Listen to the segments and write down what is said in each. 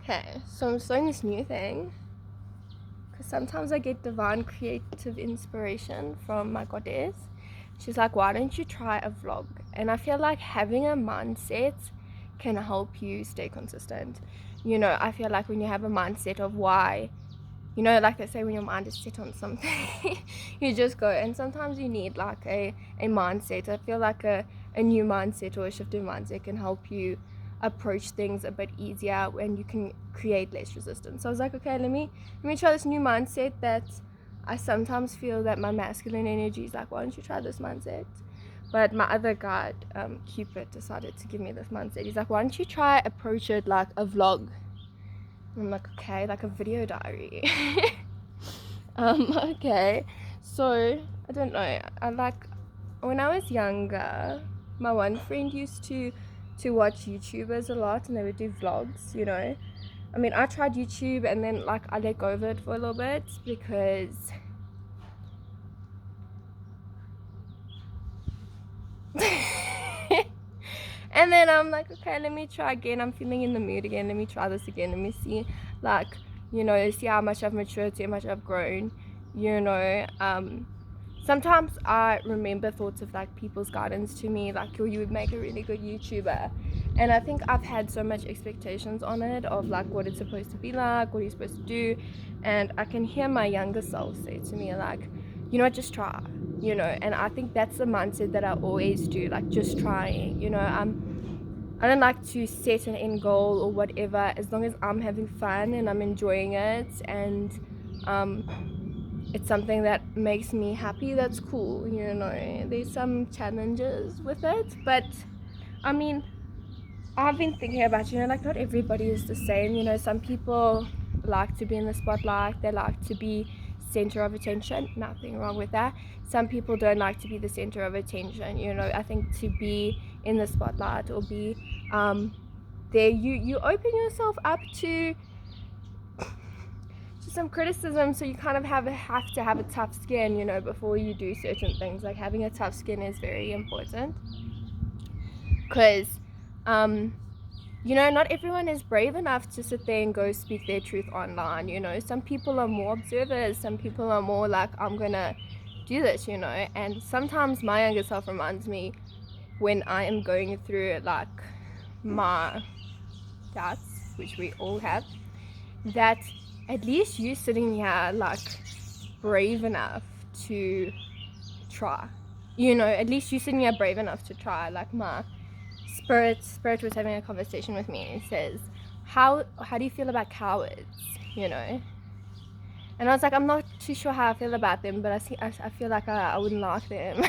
Okay, so I'm starting this new thing because sometimes I get divine creative inspiration from my goddess. She's like, why don't you try a vlog? And I feel like having a mindset can help you stay consistent. You know, I feel like when you have a mindset of why, you know, like they say, when your mind is set on something, you just go. And sometimes you need like a mindset. I feel like a new mindset or a shift in mindset can help you approach things a bit easier and you can create less resistance. So I was like, okay, let me try this new mindset that I sometimes feel that my masculine energy is like, why don't you try this mindset? But my other guide, Cupid, decided to give me this mindset. He's like, why don't you try approach it like a vlog? I'm like, okay, like a video diary. Okay. So I don't know. I like when I was younger, my one friend used to watch YouTubers a lot and they would do vlogs, you know. I mean, I tried YouTube and then like I let go of it for a little bit because and then I'm like, okay, let me try again. I'm feeling in the mood again. Let me try this again. Let me see, like, you know, see how much I've matured, see how much I've grown, you know. Sometimes I remember thoughts of like people's guidance to me, like, oh, you would make a really good YouTuber. And I think I've had so much expectations on it of like what it's supposed to be like, what you're supposed to do. And I can hear my younger self say to me, like, you know what, just try, you know. And I think that's the mindset that I always do, like just trying, you know. I don't like to set an end goal or whatever, as long as I'm having fun and I'm enjoying it and it's something that makes me happy, that's cool, you know. There's some challenges with it, but I mean, I've been thinking about, you know, like not everybody is the same, you know. Some people like to be in the spotlight, they like to be center of attention, nothing wrong with that. Some people don't like to be the center of attention, you know. I think to be in the spotlight or be there, you open yourself up to some criticism, so you kind of have to have a tough skin, you know, before you do certain things. Like having a tough skin is very important because you know, not everyone is brave enough to sit there and go speak their truth online, you know. Some people are more observers, some people are more like, I'm gonna do this, you know. And sometimes my younger self reminds me when I am going through like my doubts, which we all have, that at least you sitting here like brave enough to try, you know. At least you sitting here brave enough to try. Like my spirit was having a conversation with me and he says, how do you feel about cowards, you know? And I was like, I'm not too sure how I feel about them, but I feel like I wouldn't like them.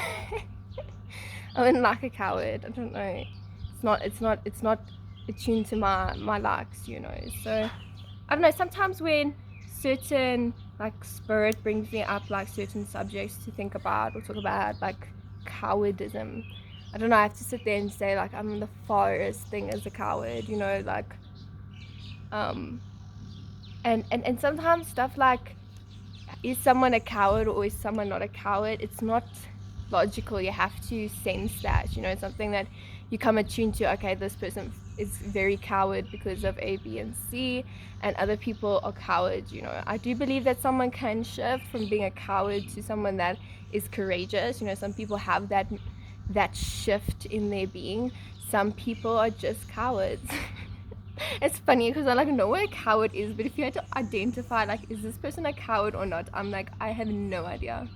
I wouldn't like a coward. I don't know, it's not attuned to my likes, you know. So I don't know, sometimes when certain like spirit brings me up like certain subjects to think about or talk about, like cowardism, I don't know, I have to sit there and say like I'm the farthest thing as a coward, you know, like and sometimes stuff like, is someone a coward or is someone not a coward, it's not logical. You have to sense that, you know, something that you come attuned to. Okay, this person is very coward because of A, B, and C, and other people are cowards, you know. I do believe that someone can shift from being a coward to someone that is courageous, you know. Some people have that shift in their being. Some people are just cowards. It's funny because I like know what a coward is, but if you had to identify like, is this person a coward or not, I'm like, I have no idea.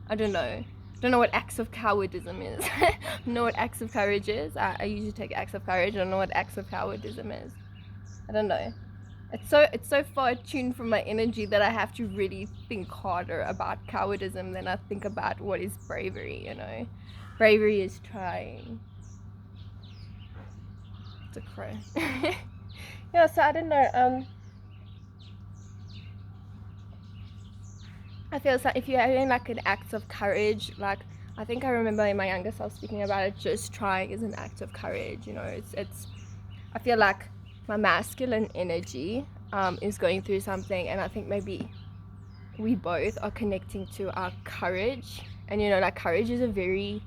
I don't know. I don't know what acts of cowardism is. I don't know what acts of courage is. I usually take acts of courage. I don't know what acts of cowardism is. I don't know. It's so far tuned from my energy that I have to really think harder about cowardism than I think about what is bravery, you know. Bravery is trying. It's a crow. Yeah, so I don't know. I feel like if you're having like an act of courage, like I think I remember in my younger self speaking about it, just trying is an act of courage, you know. It's I feel like my masculine energy is going through something, and I think maybe we both are connecting to our courage. And you know, like courage is a very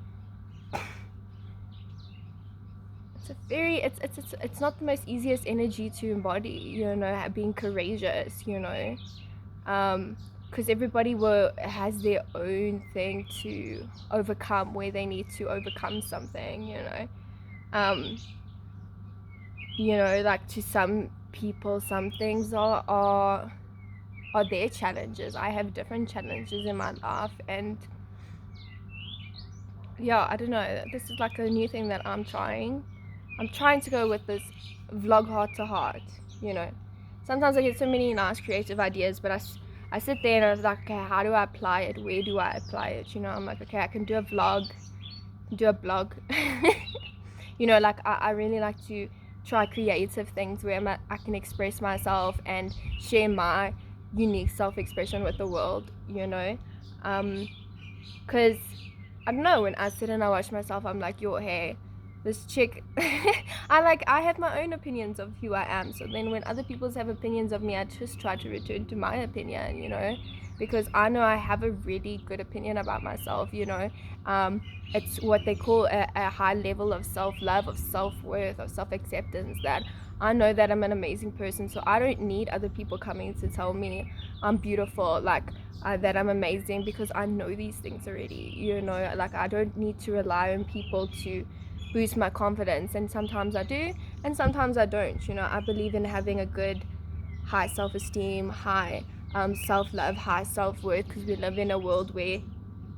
it's not the most easiest energy to embody, you know, being courageous, you know, because everybody has their own thing to overcome, where they need to overcome something, um, like to some people some things are their challenges. I have different challenges in my life, and yeah, I don't know, this is like a new thing that I'm trying to go with this vlog heart to heart, you know. Sometimes I get so many nice creative ideas, but I sit there and I was like, okay, how do I apply it? Where do I apply it? You know, I'm like, okay, I can do a vlog, do a blog. You know, like I really like to try creative things where I can express myself and share my unique self-expression with the world, you know. Because I don't know, when I sit and I watch myself, I'm like, yo, hey, this chick, I have my own opinions of who I am. So then when other people have opinions of me, I just try to return to my opinion, you know, because I know I have a really good opinion about myself, you know. It's what they call a high level of self-love, of self-worth, of self-acceptance, that I know that I'm an amazing person, so I don't need other people coming to tell me I'm beautiful, like that I'm amazing, because I know these things already, you know. Like I don't need to rely on people to boost my confidence, and sometimes I do and sometimes I don't, you know. I believe in having a good high self-esteem, high self-love, high self-worth, because we live in a world where,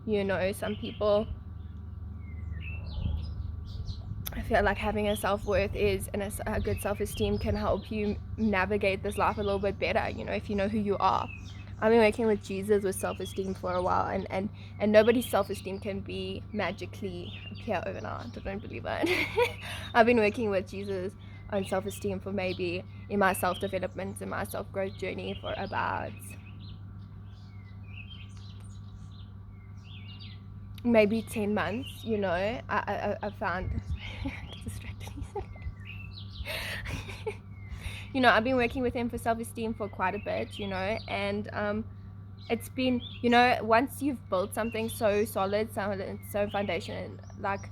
you know, some people, I feel like having a self-worth is, and a good self-esteem can help you navigate this life a little bit better, you know, if you know who you are. I've been working with Jesus with self-esteem for a while, and nobody's self-esteem can be magically appear overnight. I don't believe it. I've been working with Jesus on self-esteem for maybe, in my self-development, in my self-growth journey, for about maybe 10 months, you know. I found distracted. You know, I've been working with him for self-esteem for quite a bit, you know, and it's been, you know, once you've built something so solid, so foundation, like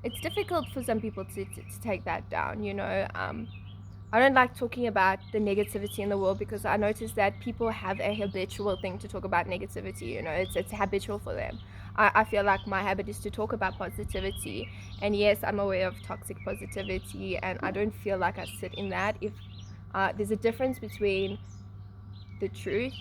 it's difficult for some people to take that down, you know. I don't like talking about the negativity in the world, because I notice that people have a habitual thing to talk about negativity, you know. It's habitual for them. I feel like my habit is to talk about positivity, and yes, I'm aware of toxic positivity, and I don't feel like I sit in that. If there's a difference between the truth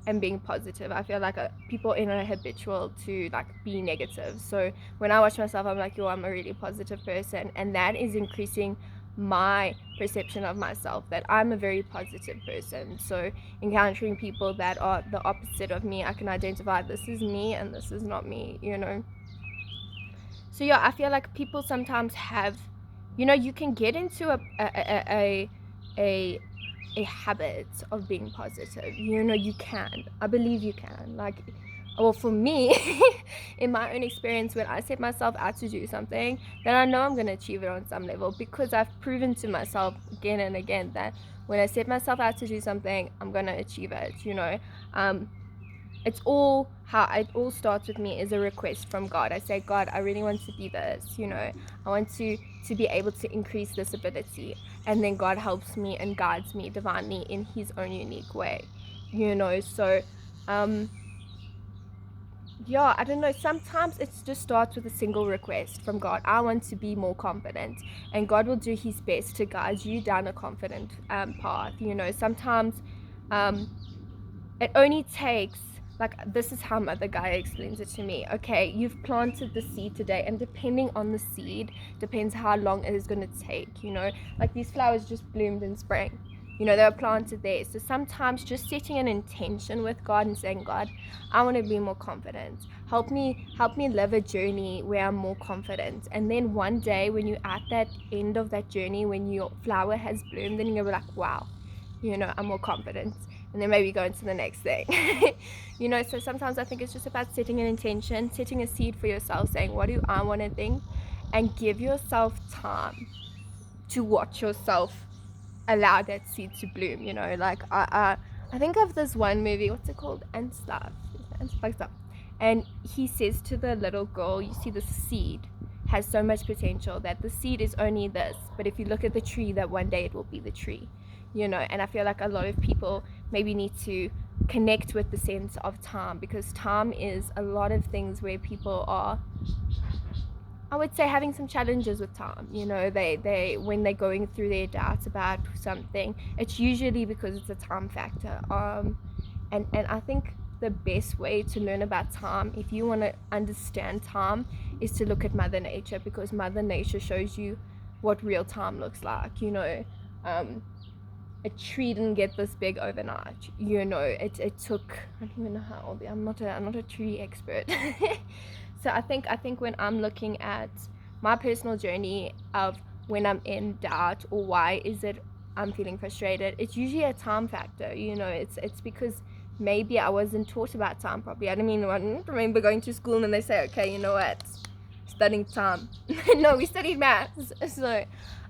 and being positive. I feel like people in a habitual to like be negative. So when I watch myself, I'm like, yo, I'm a really positive person, and that is increasing my perception of myself, that I'm a very positive person. So encountering people that are the opposite of me, I can identify this is me and this is not me, you know. So yeah, I feel like people sometimes have, you know, you can get into a habit of being positive, you know. You can, I believe you can. Like, well, for me, in my own experience, when I set myself out to do something, then I know I'm going to achieve it on some level, because I've proven to myself again and again that when I set myself out to do something, I'm going to achieve it, you know. It's all how it all starts with me is a request from God. I say, God, I really want to be this, you know. I want to be able to increase this ability, and then God helps me and guides me divinely in his own unique way, you know. So yeah, I don't know, sometimes it just starts with a single request from God. I want to be more confident, and God will do his best to guide you down a confident path, you know. Sometimes it only takes, like, this is how Mother Gaia explains it to me. Okay, you've planted the seed today, and depending on the seed depends how long it is going to take, you know. Like, these flowers just bloomed in spring, you know, they were planted there. So sometimes just setting an intention with God and saying, God, I want to be more confident, help me live a journey where I'm more confident. And then one day when you're at that end of that journey, when your flower has bloomed, then you're gonna be like, wow, you know, I'm more confident, and then maybe go into the next thing. You know, so sometimes I think it's just about setting an intention, setting a seed for yourself, saying, what do I want to think, and give yourself time to watch yourself allow that seed to bloom, you know. Like I think of this one movie, what's it called, Ant Stuff, and he says to the little girl, you see the seed has so much potential, that the seed is only this, but if you look at the tree, that one day it will be the tree, you know. And I feel like a lot of people maybe need to connect with the sense of time, because time is a lot of things where people are, I would say, having some challenges with time. You know, they when they're going through their doubts about something, it's usually because it's a time factor. And I think the best way to learn about time, if you want to understand time, is to look at Mother Nature, because Mother Nature shows you what real time looks like. You know, a tree didn't get this big overnight. You know, it took, I don't even know how old. I'm not a tree expert. So I think when I'm looking at my personal journey of when I'm in doubt, or why is it I'm feeling frustrated, it's usually a time factor. You know, it's because maybe I wasn't taught about time properly. I don't remember going to school and they say, okay, you know what, studying time. No, we studied maths. So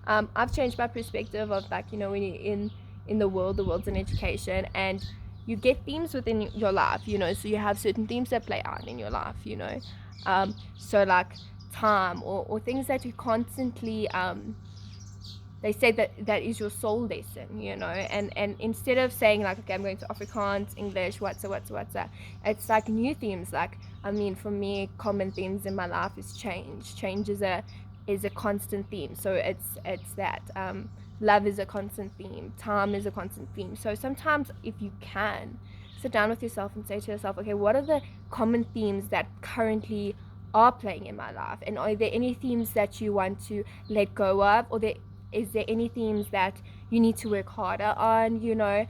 I've changed my perspective of, like, you know, when you're in the world's an education, and you get themes within your life, you know. So you have certain themes that play out in your life, you know. So like time, or things that you constantly they say that is your soul lesson, you know. And instead of saying, like, okay, I'm going to Afrikaans, English, what's that, it's like new themes. Like, I mean, for me, common themes in my life is change is a constant theme. So it's that love is a constant theme, time is a constant theme. So sometimes, if you can sit down with yourself and say to yourself, okay, what are the common themes that currently are playing in my life, and are there any themes that you want to let go of, or is there any themes that you need to work harder on, you know.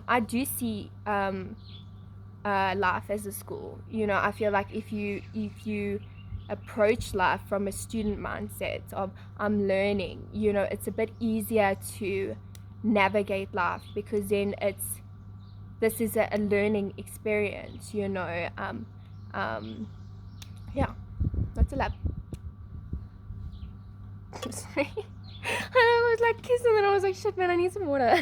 I do see life as a school, you know. I feel like if you approach life from a student mindset of I'm learning, you know, it's a bit easier to navigate life, because then this is a learning experience, you know. Yeah, that's a lab. Sorry. I was like kissing, and I was like, shit, man, I need some water.